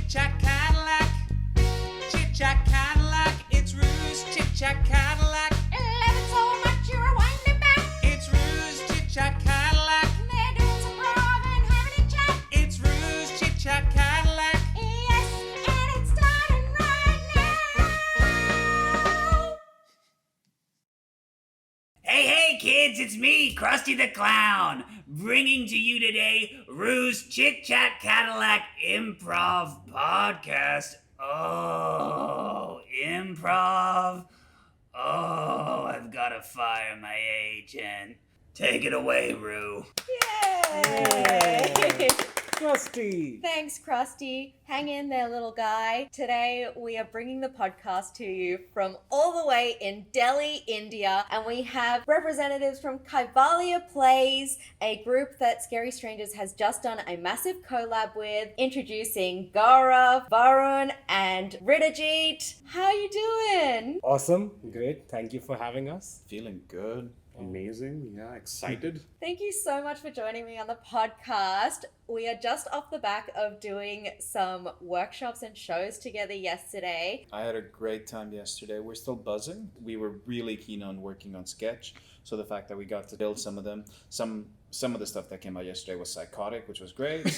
Chit-Chat-Cadillac. Chit-Chat-Cadillac. It's Ruse Chit-Chat-Cadillac. Love it so much you're winding back. It's Ruse Chit-Chat-Cadillac. They're doing some improv and having a chat. It's Ruse Chit-Chat-Cadillac. Yes, and it's starting right now. Hey kids, it's me, Krusty the Clown, bringing to you today Ruse Chit-Chat-Cadillac Improv Podcast. Oh, improv. Oh, I've got to fire my agent. Take it away, Rue. Yay! Krusty! Thanks, Krusty. Hang in there, little guy. Today, we are bringing the podcast to you from all the way in Delhi, India, and we have representatives from Kaivalya Plays, a group that Scary Strangers has just done a massive collab with, introducing Gaurav, Varoon, and Riddhijit. How you doing? Awesome, great. Thank you for having us. Feeling good. Amazing. Yeah, excited. Thank you so much for joining me on the podcast. We are just off the back of doing some workshops and shows together yesterday. I had a great time yesterday. We're still buzzing. We were really keen on working on sketch. So the fact that we got to build some of them, some of the stuff that came out yesterday was psychotic, which was great.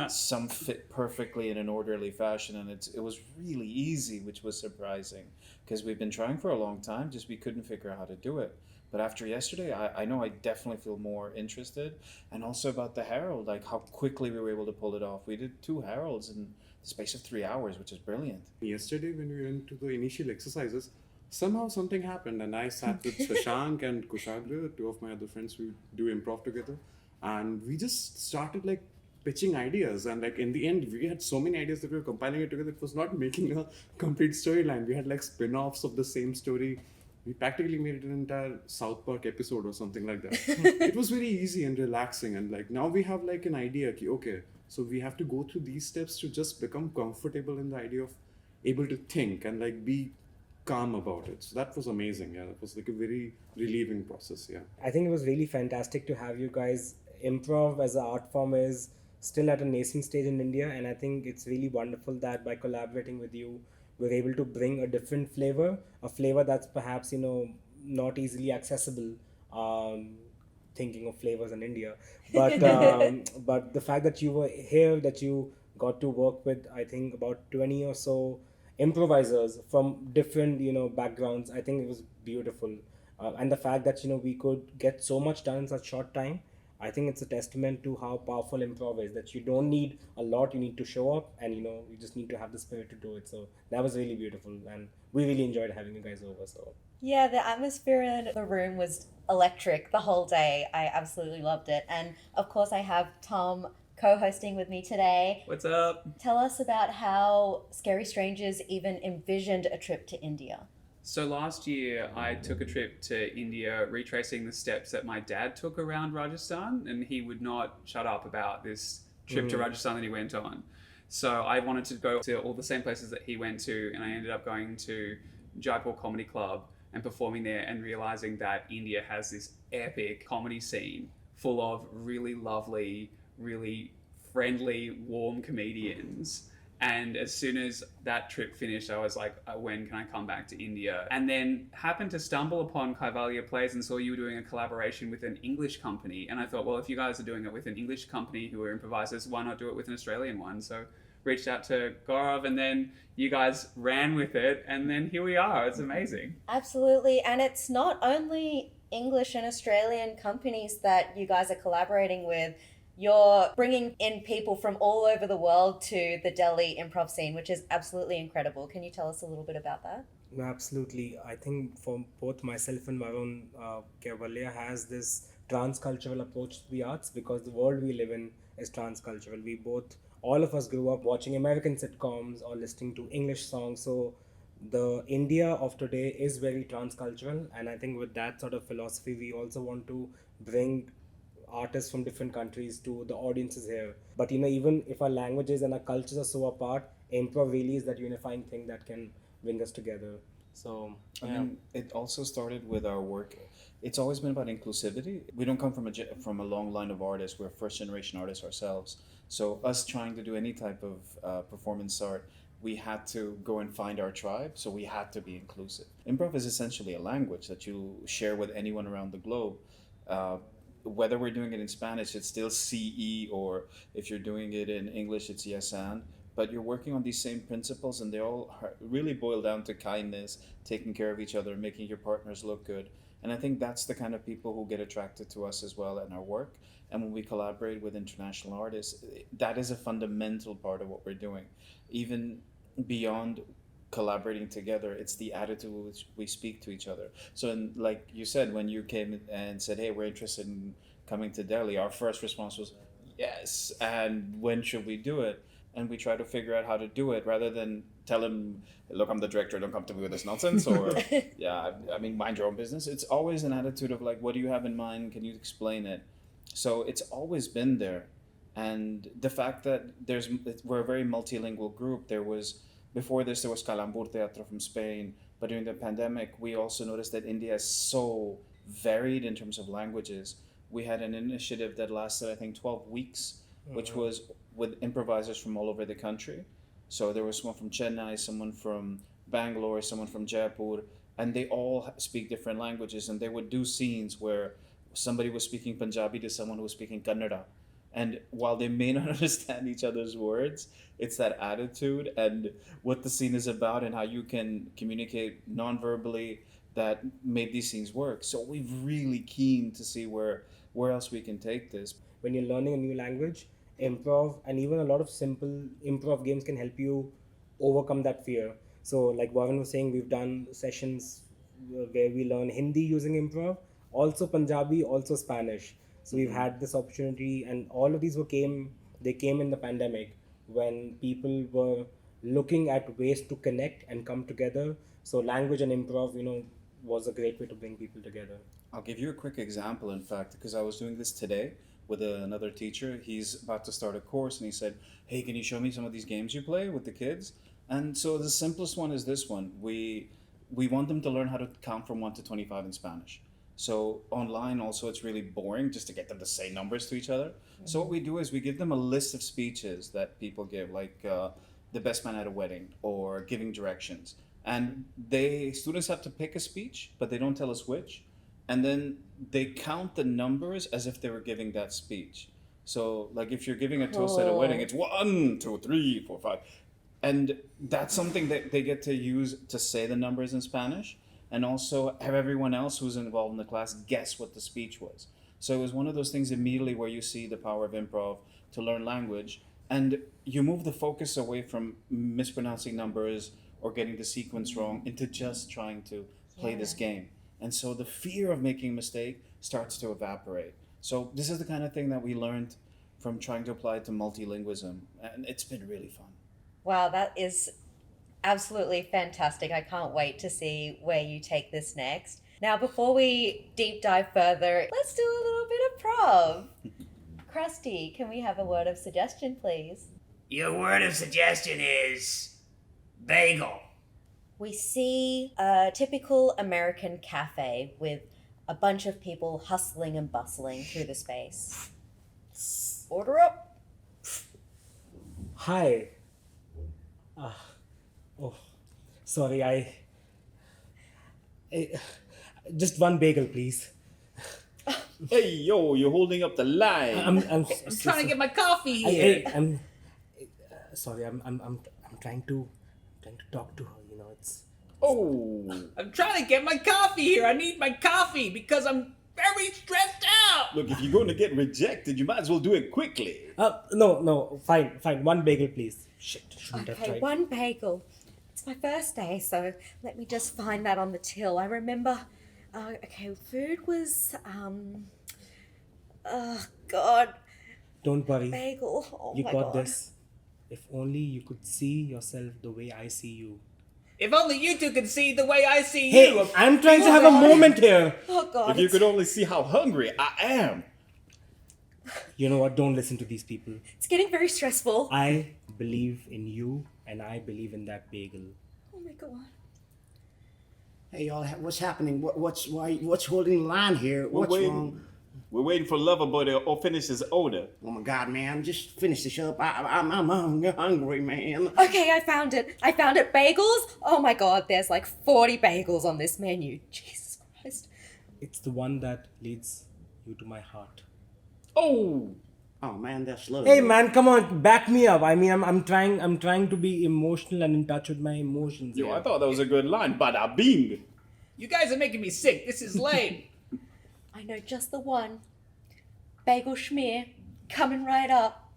Some fit perfectly in an orderly fashion, and it was really easy, which was surprising because we've been trying for a long time, just we couldn't figure out how to do it. But after yesterday, I know I definitely feel more interested. And also about the Herald, like how quickly we were able to pull it off. We did 2 Heralds in the space of 3 hours, which is brilliant. Yesterday, when we went to the initial exercises, somehow something happened, and I sat with Shashank and Kushagra, 2 of my other friends who do improv together, and we just started like pitching ideas, and like in the end we had so many ideas that we were compiling it together. It was not making a complete storyline. We had like spin-offs of the same story. We practically made it an entire South Park episode or something like that. It was very easy and relaxing, and like now we have like an idea, okay, so we have to go through these steps to just become comfortable in the idea of able to think and like be calm about it. So that was amazing. Yeah, that was like a very relieving process. Yeah, I think it was really fantastic to have you guys. Improv as an art form is still at a nascent stage in India, and I think it's really wonderful that by collaborating with you, we're able to bring a different flavor, a flavor that's perhaps, not easily accessible, thinking of flavors in India. But but the fact that you were here, that you got to work with, I think, about 20 or so improvisers from different, backgrounds, I think it was beautiful. And the fact that, we could get so much done in such short time, I think it's a testament to how powerful improv is, that you don't need a lot, you need to show up, and you just need to have the spirit to do it. So that was really beautiful, and we really enjoyed having you guys over. So Yeah, the atmosphere in the room was electric the whole day. I absolutely loved it. And of course, I have Tom co-hosting with me today. What's up? Tell us about how Scary Strangers even envisioned a trip to India. So last year I took a trip to India retracing the steps that my dad took around Rajasthan, and he would not shut up about this trip to Rajasthan that he went on. So I wanted to go to all the same places that he went to, and I ended up going to Jaipur Comedy Club and performing there and realizing that India has this epic comedy scene full of really lovely, really friendly, warm comedians. And as soon as that trip finished, I was like, when can I come back to India? And then happened to stumble upon Kaivalya Plays and saw you were doing a collaboration with an English company. And I thought, well, if you guys are doing it with an English company who are improvisers, why not do it with an Australian one? So reached out to Gaurav, and then you guys ran with it. And then here we are. It's amazing. Absolutely. And it's not only English and Australian companies that you guys are collaborating with. You're bringing in people from all over the world to the Delhi improv scene, which is absolutely incredible. Can you tell us a little bit about that? No, absolutely. I think for both myself and Varoon, Kaivalya has this transcultural approach to the arts because the world we live in is transcultural. All of us grew up watching American sitcoms or listening to English songs. So the India of today is very transcultural. And I think with that sort of philosophy, we also want to bring artists from different countries to the audiences here. But even if our languages and our cultures are so apart, improv really is that unifying thing that can bring us together. So I mean, it also started with our work. It's always been about inclusivity. We don't come from a long line of artists. We're first generation artists ourselves. So us trying to do any type of performance art, we had to go and find our tribe. So we had to be inclusive. Improv is essentially a language that you share with anyone around the globe. Whether we're doing it in Spanish, it's still CE, or if you're doing it in English, it's yes and. But you're working on these same principles, and they all really boil down to kindness, taking care of each other, making your partners look good. And I think that's the kind of people who get attracted to us as well in our work. And when we collaborate with international artists, that is a fundamental part of what we're doing. Even beyond collaborating together, it's the attitude which we speak to each other. So, like you said, when you came and said, hey, we're interested in coming to Delhi, our first response was, yes, and when should we do it? And we try to figure out how to do it rather than tell him, look, I'm the director, don't come to me with this nonsense, or yeah, I mean, mind your own business. It's always an attitude of like, what do you have in mind? Can you explain it? So it's always been there. And the fact that we're a very multilingual group. Before this, there was Calambur Teatro from Spain, but during the pandemic, we also noticed that India is so varied in terms of languages. We had an initiative that lasted, I think, 12 weeks, which was with improvisers from all over the country. So there was someone from Chennai, someone from Bangalore, someone from Jaipur, and they all speak different languages, and they would do scenes where somebody was speaking Punjabi to someone who was speaking Kannada. And while they may not understand each other's words, it's that attitude and what the scene is about and how you can communicate non-verbally that made these scenes work. So we're really keen to see where else we can take this. when you're learning a new language, improv and even a lot of simple improv games can help you overcome that fear. So like Varoon was saying, we've done sessions where we learn Hindi using improv, also Punjabi, also Spanish. So we've had this opportunity, and all of these came in the pandemic when people were looking at ways to connect and come together. So language and improv, was a great way to bring people together. I'll give you a quick example, in fact, because I was doing this today with another teacher. He's about to start a course, and he said, hey, can you show me some of these games you play with the kids? And so the simplest one is this one. We want them to learn how to count from 1 to 25 in Spanish. So online also it's really boring just to get them to say numbers to each other. Mm-hmm. So what we do is we give them a list of speeches that people give, like the best man at a wedding or giving directions. And students have to pick a speech, but they don't tell us which. And then they count the numbers as if they were giving that speech. So like if you're giving a toast at a wedding, it's 1, 2, 3, 4, 5. And that's something that they get to use to say the numbers in Spanish, and also have everyone else who's involved in the class guess what the speech was. So it was one of those things immediately where you see the power of improv to learn language, and you move the focus away from mispronouncing numbers or getting the sequence wrong into just trying to play this game. And so the fear of making a mistake starts to evaporate. So this is the kind of thing that we learned from trying to apply it to multilingualism, and it's been really fun. Wow, that is absolutely fantastic. I can't wait to see where you take this next. Now, before we deep dive further, let's do a little bit of prov. Krusty, can we have a word of suggestion, please? Your word of suggestion is bagel. We see a typical American cafe with a bunch of people hustling and bustling through the space. Order up. Hi. Sorry, I just one bagel, please. Hey, yo, you're holding up the line. I'm trying to get my coffee here. I'm sorry. I'm trying to talk to her. It's. Oh. I'm trying to get my coffee here. I need my coffee because I'm very stressed out. Look, if you're going to get rejected, you might as well do it quickly. No, fine. One bagel, please. Shit, shouldn't have Okay, tried. one bagel. It's my first day, so let me just find that on the till. I remember, food was, oh God. Don't worry. Bagel. Oh You my got God. this. If only you could see yourself the way I see you. If only you two could see the way I see Hey, you. I'm trying to have a moment here. Oh God. If you could only see how hungry I am. You know what? Don't listen to these people. It's getting very stressful. I believe in you, and I believe in that bagel. Oh my God. Hey y'all, what's happening? What's holding the line here? What's wrong? We're waiting for Loverboy to finish his order. Oh my God, man! Just finish this up. I'm hungry, man. Okay, I found it. Bagels? Oh my god, there's like 40 bagels on this menu. Jesus Christ. It's the one that leads you to my heart. Oh! Oh man, that's love. Hey man, come on, back me up. I mean, I'm trying to be emotional and in touch with my emotions. Yo, here. I thought that was a good line. Bada bing! You guys are making me sick. This is lame. I know just the one. Bagel schmear. Coming right up.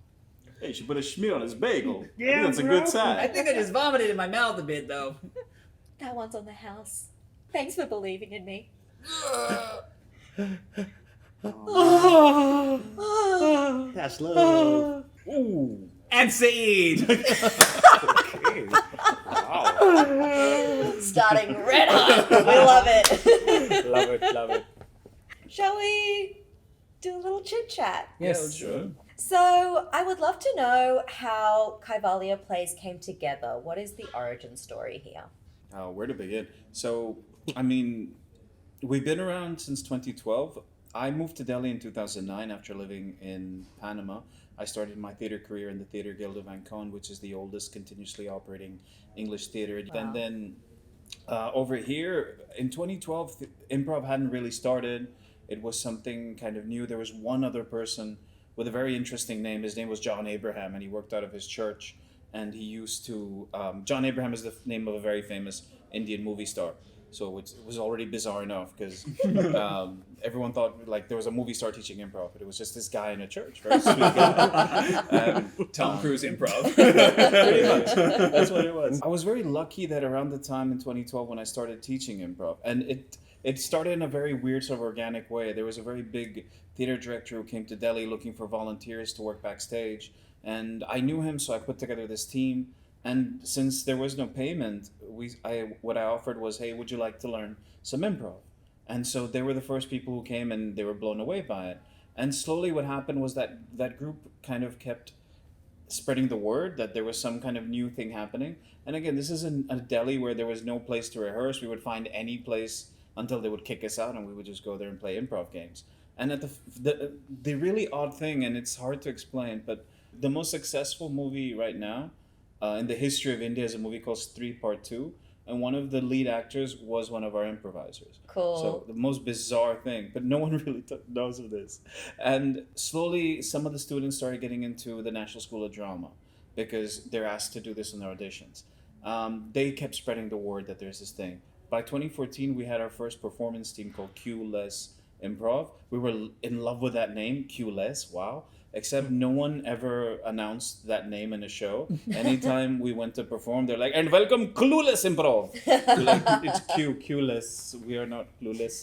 Hey, you should put a schmear on his bagel. Yeah, I think that's a bro. good sign. I think I just vomited in my mouth a bit, though. That one's on the house. Thanks for believing in me. That's love. Ooh. And Saeed. Okay. Wow. Starting red hot. We love it. Love it. Shall we do a little chit chat? Yes. Sure. So, I would love to know how Kaivalya Plays came together. What is the origin story here? Where to begin? So, I mean, we've been around since 2012. I moved to Delhi in 2009 after living in Panama. I started my theater career in the Theatre Guild of Ancon, which is the oldest continuously operating English theater. Wow. And then over here in 2012, improv hadn't really started. It was something kind of new. There was one other person with a very interesting name. His name was John Abraham, and he worked out of his church. And he used to, John Abraham is the name of a very famous Indian movie star. So it was already bizarre enough because everyone thought like there was a movie star teaching improv, but it was just this guy in a church. Very sweet guy. Tom Cruise improv. Pretty much. That's what it was. I was very lucky that around the time in 2012 when I started teaching improv, and it started in a very weird sort of organic way. There was a very big theater director who came to Delhi looking for volunteers to work backstage, and I knew him, so I put together this team. And since there was no payment, what I offered was, hey, would you like to learn some improv? And so they were the first people who came, and they were blown away by it. And slowly what happened was that group kind of kept spreading the word that there was some kind of new thing happening. And again, this is in a Delhi where there was no place to rehearse. We would find any place until they would kick us out, and we would just go there and play improv games. And at the really odd thing, and it's hard to explain, but the most successful movie right now in the history of India is a movie called S2E3 Part 2, and one of the lead actors was one of our improvisers. Cool. So the most bizarre thing, but no one really knows of this. And slowly, some of the students started getting into the National School of Drama because they're asked to do this in their auditions. They kept spreading the word that there's this thing. By 2014, we had our first performance team called Q-Less Improv. We were in love with that name, Q-Less, wow. Except no one ever announced that name in a show. Anytime we went to perform, they're like, and welcome Clueless Improv. We're like, it's Q-Less. We are not clueless.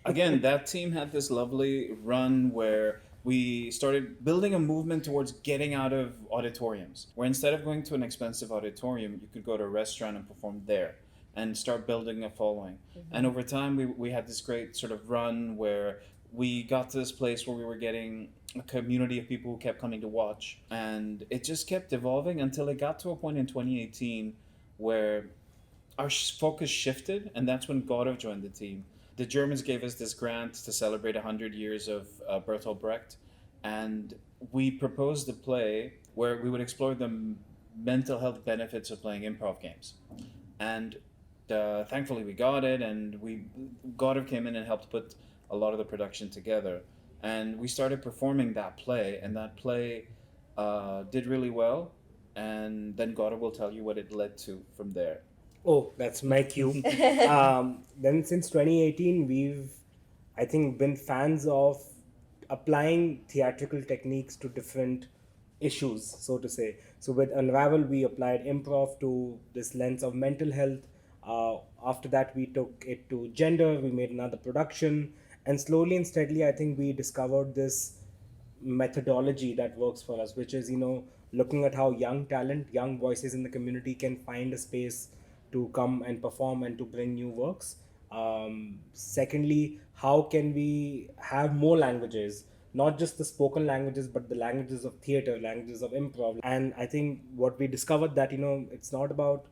Again, that team had this lovely run where we started building a movement towards getting out of auditoriums, where instead of going to an expensive auditorium, you could go to a restaurant and perform there and start building a following. Mm-hmm. And over time, we had this great sort of run where we got to this place where we were getting a community of people who kept coming to watch. And it just kept evolving until it got to a point in 2018 where our focus shifted, and that's when Gaurav joined the team. The Germans gave us this grant to celebrate 100 years of Bertolt Brecht, and we proposed a play where we would explore the mental health benefits of playing improv games. And thankfully we got it, and Gaurav came in and helped put a lot of the production together, and we started performing that play, and that play did really well, and then Gaurav will tell you what it led to from there. Oh, that's my cue. Then since 2018, we've, I think, been fans of applying theatrical techniques to different issues, so to say. So with Unravel, we applied improv to this lens of mental health. After that, we took it to gender. We made another production. And slowly and steadily, I think we discovered this methodology that works for us, which is, looking at how young talent, young voices in the community can find a space to come and perform and to bring new works. Secondly, how can we have more languages, not just the spoken languages, but the languages of theater, languages of improv. And I think what we discovered that, it's not about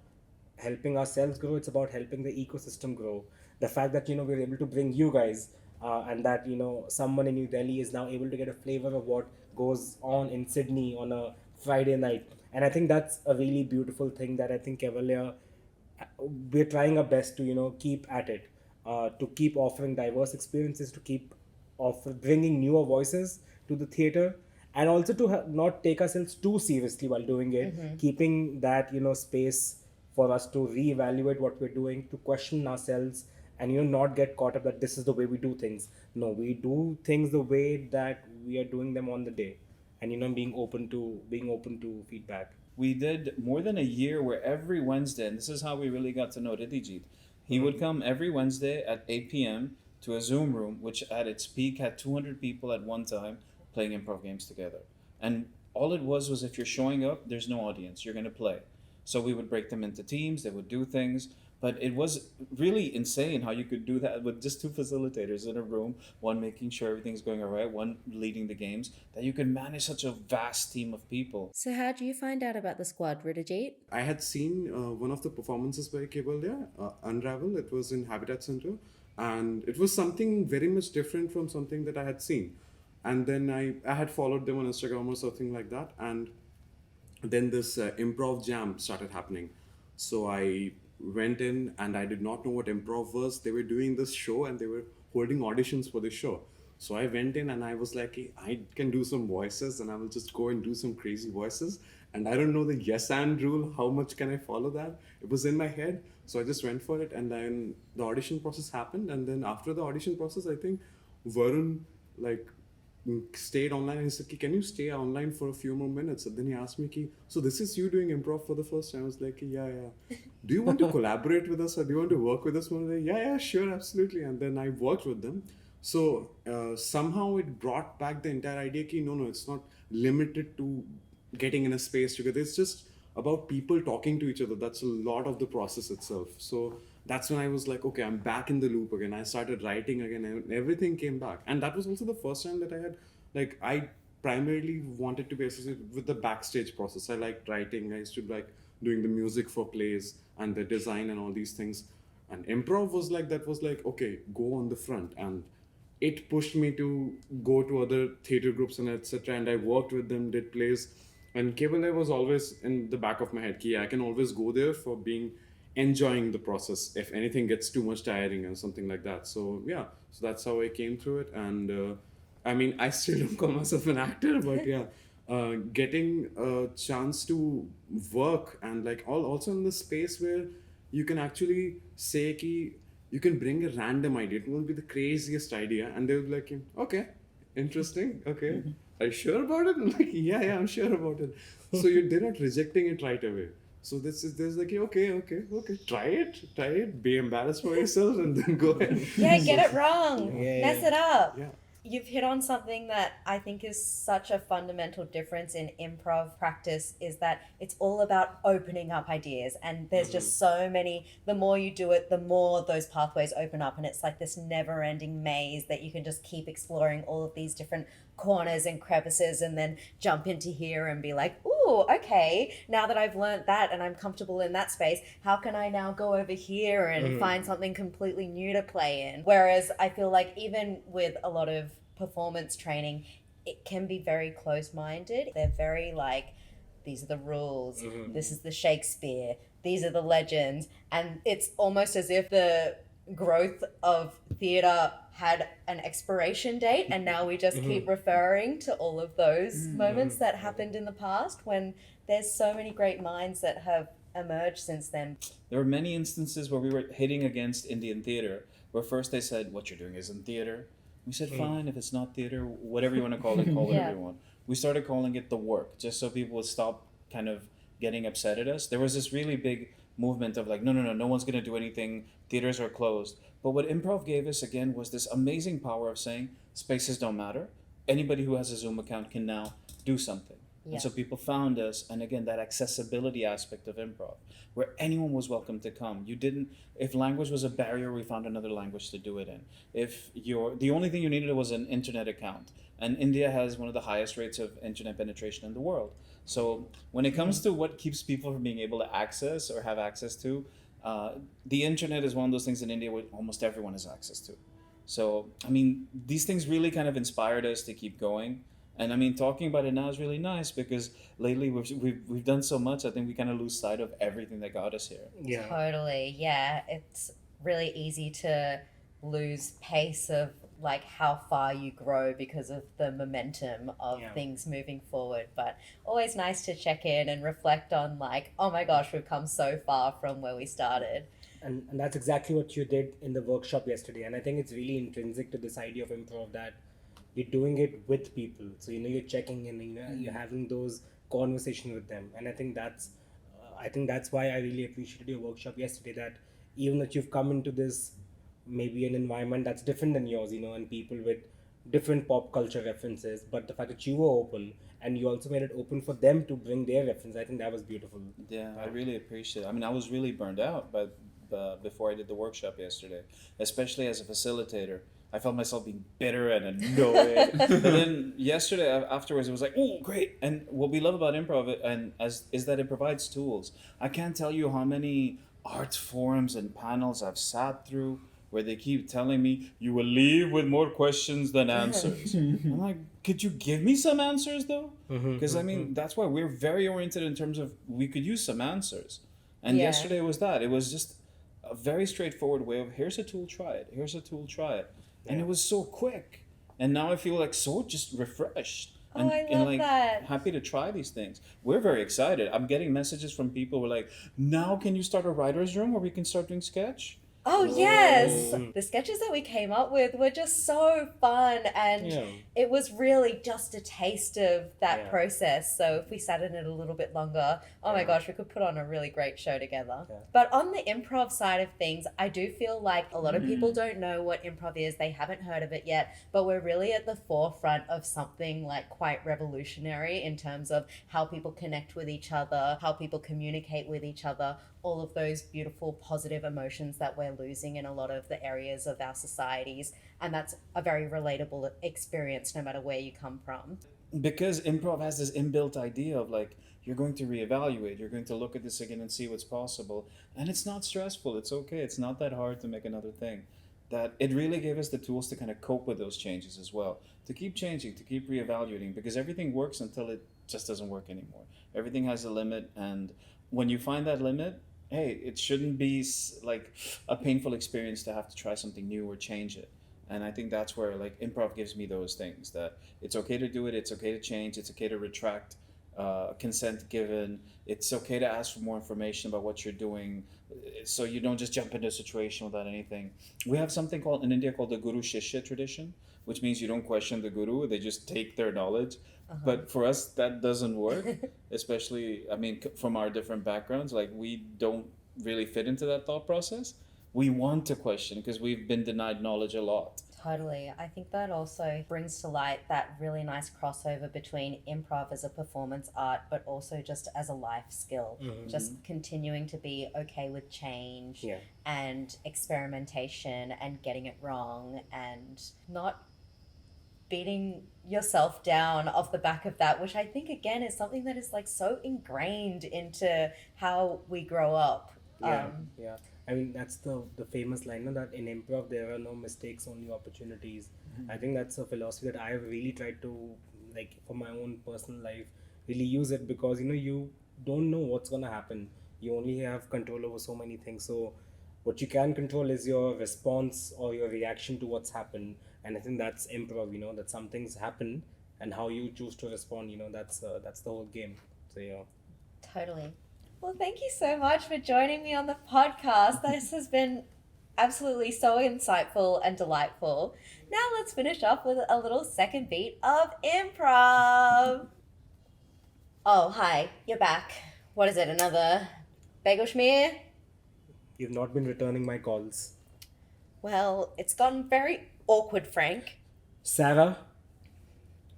helping ourselves grow, it's about helping the ecosystem grow. The fact that, we're able to bring you guys, and that, someone in New Delhi is now able to get a flavor of what goes on in Sydney on a Friday night. And I think that's a really beautiful thing that I think Kaivalya, we're trying our best to, keep at it, to keep offering diverse experiences, to keep bringing newer voices to the theater, and also to not take ourselves too seriously while doing it, keeping that, space for us to reevaluate what we're doing, to question ourselves, and, not get caught up that this is the way we do things. No, we do things the way that we are doing them on the day, and, being open to feedback. We did more than a year where every Wednesday, and this is how we really got to know Riddhijit. He would come every Wednesday at 8 p.m. to a Zoom room, which at its peak had 200 people at one time playing improv games together. And all it was if you're showing up, there's no audience, you're going to play. So we would break them into teams, they would do things. But it was really insane how you could do that with just two facilitators in a room, one making sure everything's going all right, one leading the games, that you could manage such a vast team of people. So how do you find out about the squad, Riddhijit? I had seen one of the performances by Kaivalya, Unravel. It was in Habitat Center, and it was something very much different from something that I had seen. And then I had followed them on Instagram or something like that, and then this improv jam started happening. So I went in and I did not know what improv was. They were doing this show and they were holding auditions for the show. So I went in and I was like, hey, I can do some voices and I will just go and do some crazy voices. And I don't know the yes and rule. How much can I follow that? It was in my head. So I just went for it. And then the audition process happened. And then after the audition process, I think Varun stayed online and he said, can you stay online for a few more minutes? And then he asked me, so this is you doing improv for the first time? I was like, yeah. Do you want to collaborate with us or do you want to work with us one day? Yeah, sure, absolutely. And then I worked with them. So somehow it brought back the entire idea no, it's not limited to getting in a space together. It's just about people talking to each other. That's a lot of the process itself. So that's when I was like, okay, I'm back in the loop again. I started writing again and everything came back. And that was also the first time that I had, I primarily wanted to be associated with the backstage process. I liked writing. I used to like doing the music for plays and the design and all these things. And improv was okay, go on the front. And it pushed me to go to other theater groups and etc. And I worked with them, did plays. And Kaivalya was always in the back of my head. I can always go there for enjoying the process if anything gets too much tiring or something like that. So yeah, so that's how I came through it. And I still don't call myself an actor, but yeah, getting a chance to work and also in the space where you can actually say you can bring a random idea. It won't be the craziest idea, and they'll be like, okay, interesting, okay, are you sure about it? I'm like, yeah, I'm sure about it. So they're not rejecting it right away. So there's okay, try it, be embarrassed for yourself, and then go ahead. Yeah, get it wrong, mess it up. Yeah. You've hit on something that I think is such a fundamental difference in improv practice, is that it's all about opening up ideas. And there's just so many, the more you do it, the more those pathways open up. And it's like this never ending maze that you can just keep exploring all of these different corners and crevices and then jump into here and be like, ooh, okay, now that I've learned that and I'm comfortable in that space, how can I now go over here and find something completely new to play in? Whereas I feel like even with a lot of performance training, it can be very close-minded. They're very these are the rules, this is the Shakespeare, these are the legends, and it's almost as if the growth of theatre had an expiration date, and now we just keep referring to all of those moments that happened in the past, when there's so many great minds that have emerged since then. There were many instances where we were hitting against Indian theatre, where first they said, what you're doing isn't theatre. We said, fine, if it's not theatre, whatever you want to call it, call it whatever you want. We started calling it the work, just so people would stop kind of getting upset at us. There was this really big movement of no one's going to do anything, theaters are closed. But what improv gave us again was this amazing power of saying spaces don't matter. Anybody who has a Zoom account can now do something. Yeah. And so people found us, and again, that accessibility aspect of improv, where anyone was welcome to come. You didn't, if language was a barrier, we found another language to do it in. If the only thing you needed was an internet account, and India has one of the highest rates of internet penetration in the world. So when it comes to what keeps people from being able to access or have access to, the internet is one of those things in India where almost everyone has access to. So, I mean, these things really kind of inspired us to keep going. And I mean, talking about it now is really nice because lately we've done so much. I think we kind of lose sight of everything that got us here. Yeah. Totally. Yeah. It's really easy to lose pace of like how far you grow because of the momentum of things moving forward. But always nice to check in and reflect on like, oh my gosh, we've come so far from where we started. And that's exactly what you did in the workshop yesterday. And I think it's really intrinsic to this idea of improv that you're doing it with people. So, you're checking in, you're having those conversations with them. And I think that's why I really appreciated your workshop yesterday, that even that you've come into this, maybe an environment that's different than yours, and people with different pop culture references, but the fact that you were open and you also made it open for them to bring their reference, I think that was beautiful. Yeah, I really appreciate it. I mean, I was really burned out before I did the workshop yesterday, especially as a facilitator. I felt myself being bitter and annoyed. But then yesterday afterwards, it was like, oh, great. And what we love about improv is that it provides tools. I can't tell you how many arts forums and panels I've sat through where they keep telling me, you will leave with more questions than answers. I'm like, could you give me some answers though? Because I mean, that's why we're very oriented in terms of we could use some answers. And yesterday was that. It was just a very straightforward way of, here's a tool, try it. Here's a tool, try it. And it was so quick. And now I feel like so just refreshed. And, I love like that. happy to try these things. We're very excited. I'm getting messages from people who are like, now can you start a writer's room where we can start doing sketch? Oh, yes. The sketches that we came up with were just so fun, and it was really just a taste of that process. So if we sat in it a little bit longer, oh my gosh, we could put on a really great show together. But on the improv side of things, I do feel like a lot of people don't know what improv is. They haven't heard of it yet, but we're really at the forefront of something like quite revolutionary in terms of how people connect with each other, how people communicate with each other, all of those beautiful positive emotions that we're losing in a lot of the areas of our societies. And that's a very relatable experience no matter where you come from. Because improv has this inbuilt idea of like, you're going to reevaluate, you're going to look at this again and see what's possible. And it's not stressful, it's okay, it's not that hard to make another thing. That it really gave us the tools to kind of cope with those changes as well. To keep changing, to keep reevaluating, because everything works until it just doesn't work anymore. Everything has a limit, and when you find that limit, hey, it shouldn't be like a painful experience to have to try something new or change it. And I think that's where like improv gives me those things, that it's okay to do it, it's okay to change, it's okay to retract, consent given, it's okay to ask for more information about what you're doing, so you don't just jump into a situation without anything. We have something called in India called the Guru Shishya tradition, which means you don't question the guru, they just take their knowledge. But for us, that doesn't work, especially, I mean, from our different backgrounds, like we don't really fit into that thought process. We want to question because we've been denied knowledge a lot. Totally. I think that also brings to light that really nice crossover between improv as a performance art, but also just as a life skill. Just continuing to be okay with change and experimentation and getting it wrong and not beating yourself down off the back of that, which I think again is something that is like so ingrained into how we grow up. I mean, that's the famous line, no, that in improv there are no mistakes, only opportunities. I think that's a philosophy that I've really tried to, like, for my own personal life, really use it, because you don't know what's gonna happen. You only have control over so many things. So what you can control is your response or your reaction to what's happened. And I think that's improv, that some things happen and how you choose to respond, that's the whole game. So, Totally. Well, thank you so much for joining me on the podcast. This has been absolutely so insightful and delightful. Now let's finish off with a little second beat of improv. Oh, hi, you're back. What is it, another bagel schmear? You've not been returning my calls. Well, it's gotten very awkward, Frank. Sarah,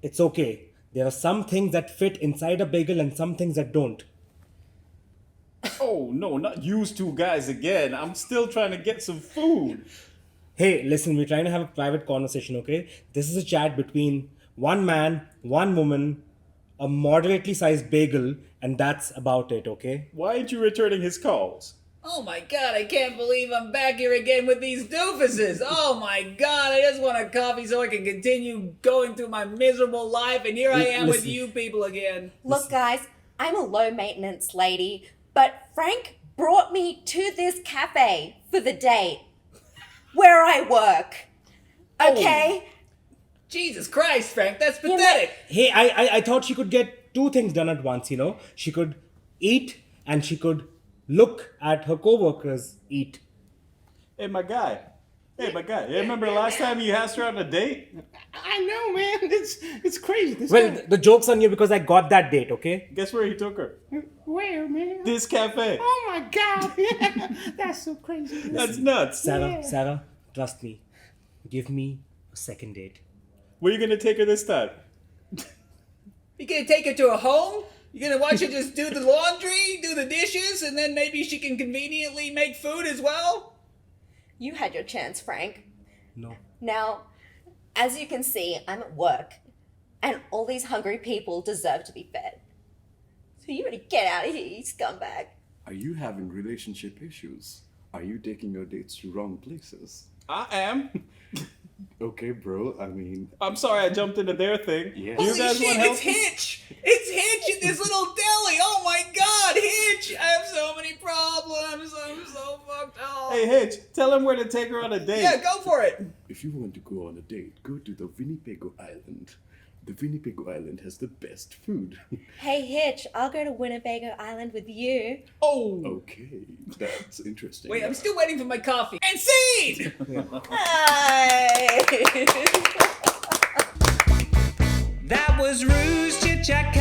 it's okay. There are some things that fit inside a bagel and some things that don't. Oh no, not use two guys again. I'm still trying to get some food. Hey, listen, we're trying to have a private conversation, okay? This is a chat between one man, one woman, a moderately sized bagel, and that's about it, okay? Why aren't you returning his calls? Oh my god, I can't believe I'm back here again with these doofuses. Oh my god, I just want a coffee so I can continue going through my miserable life, and here I am with Listen. you people again. Look, guys, I'm a low maintenance lady, but Frank brought me to this cafe for the date where I work. Okay? Jesus Christ, Frank, that's Yeah, pathetic. Hey, I thought she could get two things done at once, you know? She could eat and she could look at her co-workers eat. Hey, my guy. Hey, my guy. You remember last time you asked her on a date? I know, man. It's crazy. This Well, guy- the joke's on you because I got that date, okay? Guess where he took her? Where, man? This cafe. Oh my God. Yeah, that's so crazy. That's nuts. Sarah, trust me. Give me a second date. Where you gonna take her this time? You gonna take her to a home? You gonna watch her just do the laundry, do the dishes, and then maybe she can conveniently make food as well? You had your chance, Frank. No. Now, as you can see, I'm at work, and all these hungry people deserve to be fed. So you better get out of here, you scumbag. Are you having relationship issues? Are you taking your dates to wrong places? I am. Okay, bro. I mean, I'm sorry I jumped into their thing. Yeah. You Holy guys shit, want help? it's Hitch! It's Hitch in this little deli! Oh my god, Hitch! I have so many problems, I'm so fucked up. Hey, Hitch, tell him where to take her on a date. Yeah, go for it! if you want to go on a date, go to the Winnebago Island. The Winnebago Island has the best food. Hey, Hitch, I'll go to Winnebago Island with you. Oh! Okay, that's interesting. Wait, I'm still waiting for my coffee. And scene! Hi! That was Ruse Chit Chat